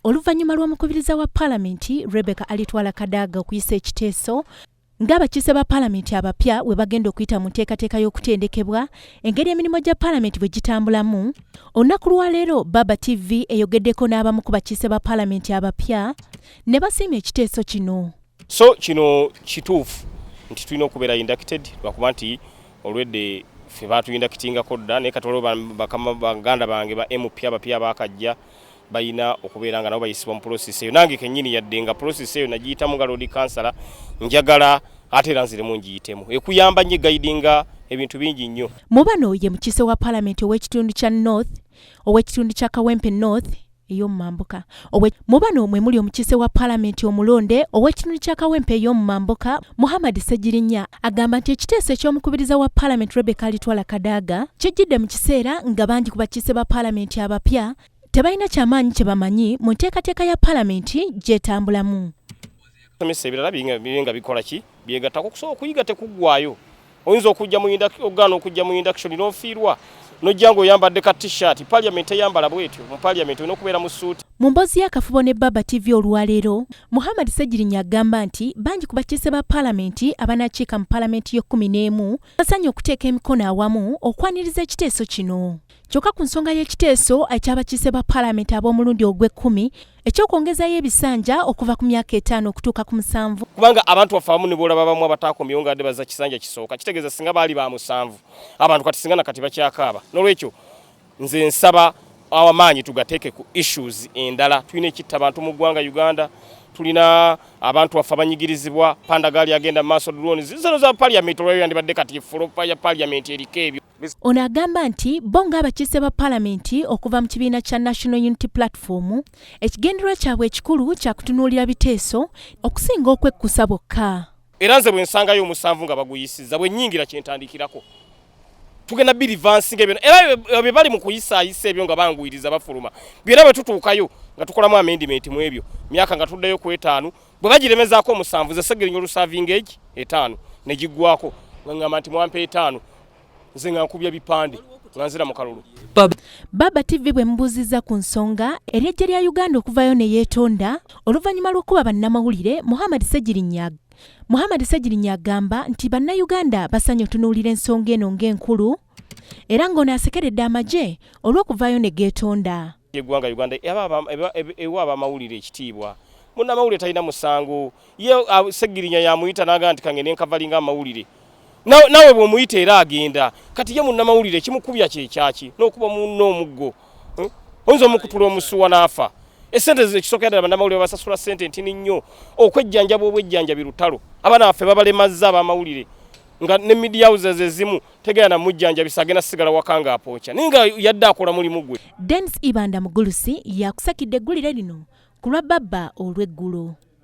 Oluvannyuma lw'omukubiriza wa Palamenti Rebecca alitwala Kadaga okuyisa ekiteeso ng'abakiise ba Palamenti abapya we bagenda okuyita mu nteekateeka y'okutendekebwa engeri emirimu gya Palamenti bwe gitambulamu. Olunaku lwa leero Baba TV eyogeddeko n'abamu ku bakiise ba Palamenti abapya ne basiima ekiteeso kino. So kino kituufu nti tulina okubeera inducted lwakuba nti olwedde ffe baatuyindakitingako dda naye kati waliwo bakama baganda bange ba MP abapya baakajja bayina okubeera nga nabo bayisibwa mu process eyo. Nange kennyini yadde nga process eyo nagiyitamu nga Lord Councillor njagala ate era nziremu ngiyitemu ekuyamba nnyo guidinga ebintu bingi nnyo. Mu bano ye mukiise wa Palamenti ow'ekitundu kya North ow'ekitundu kya Kawempe North ey'omumambuka. Mu bano mwe muli omukiise wa Palamenti omulonde ow'ekitundu kya Kawempe ey'omumambuka Muhammad Ssegirinya agamba nti ekiteeso eky'omukubiriza wa Palamenti Rebecca alitwala Kadaga kijjidde mu kiseera nga bangi ku bakiise ba Palamenti abapya tebalina kyamaanyi kye bamanyi mu nteekateeka ya Palamenti gyetambulamu. Somesa ebirala nga bikola ki byegattako okusobola okuyiga tekuggwaayo. Oyinza okujja mu induction n'ofiirwa n'ojja ng'oyambadde ka t-shirt Palamenti eyambala bwetyo mu Palamenti olina okubeera mu suuti. Mu mboozi y'akafubo ne Baba TV olwaleero Muhammad Ssegirinya agamba nti bangi ku bakiise ba Palamenti abanakiika mu Palamenti y'e11 basanye okuteeka emikono awamu okwaniriza ekiteeso kino. Kyokka ku nsonga y'ekiteeso eky'abakiise ba Palamenti ab'omulundi ogw'e10 ekyokwongezayo ebisanja okuva ku myaka 5 okutuuka ku 7. Kubanga abantu baffe abamu ne boolaba bamu abataakomyewo ngadde baza kisanja kisooka kitegeeza singa baali ba 7 abantu kati singa nakati bakyakaaba. N'olwekyo nze nsaba amaanyi tugateeke ku issues endala. Tulina ekitta abantu mu ggwanga Uganda, tulina abantu baffe abanyigirizibwa pandagaali agenda mu maaso drones zino za Palamenti olwayo yandibadde kati effolopa ya Palamenti eriko ebyo. Ono agamba nti bo ng'abakiise ba Palamenti okuva mu kibiina kya National Unity Platform ekigendererwa kyabwe ekikulu kya kutunuulira biteeso okusinga okwekkusa bokka. Era nze bwe nsangayo omusanvu nga baguyisizza bwe nnyingira kyentandikirako tugenda birivansi ng'ebyo era bye bali mu kuyisaayisa ebyo nga banguyiriza bafuluma byera bwe tutuukayo nga tukolamu amendiment mu ebyo myaka nga tuddayo ku 5 bwe bagiremezaako omusanvu ze Ssegirinya olusavinga egi 5 ne giggwako nga ngamba nti mwampe 5 nze nga nkubya bipande nga nzira mu kalulu. Baba TV bwe mbuuzizza ku nsonga eryejje lya Uganda okuvayo ne yeetonda oluvannyuma lw'okuba bannamawulire Muhammad Ssegirinya agamba nti bannayuganda basanye otunuulira ensonga eno ng'enkulu era ng'ono asekeredde amagye olw'okuvaayo ne geetonda. Eggwanga Uganda ewa abamawulire ekitiibwa munnamawulire talina musango ye Ssegirinya yamuyita n'agamba nti kangende nkavalinga amawulire nawe bw'omuyita era agenda kati ye munnamawulire kimukubya kyekyaki n'okuba munno omuggo oyinza omukutula omusuwa n'afa. Esente ekisooka ddala bannamawulire basasula ssente ntini nnyo okwejjanjaba obwejjanjabi lutalo abaana baffe babalemazza abamawulire nga ne media houses ezimu tegera na mujjanjabisa agenda sigala waka nga apooca naye nga yadde akola mulimu gwe. Dennis Ibanda Mugulusi yakusakidde eggulire lino ku lwa Baba olw'eggulo.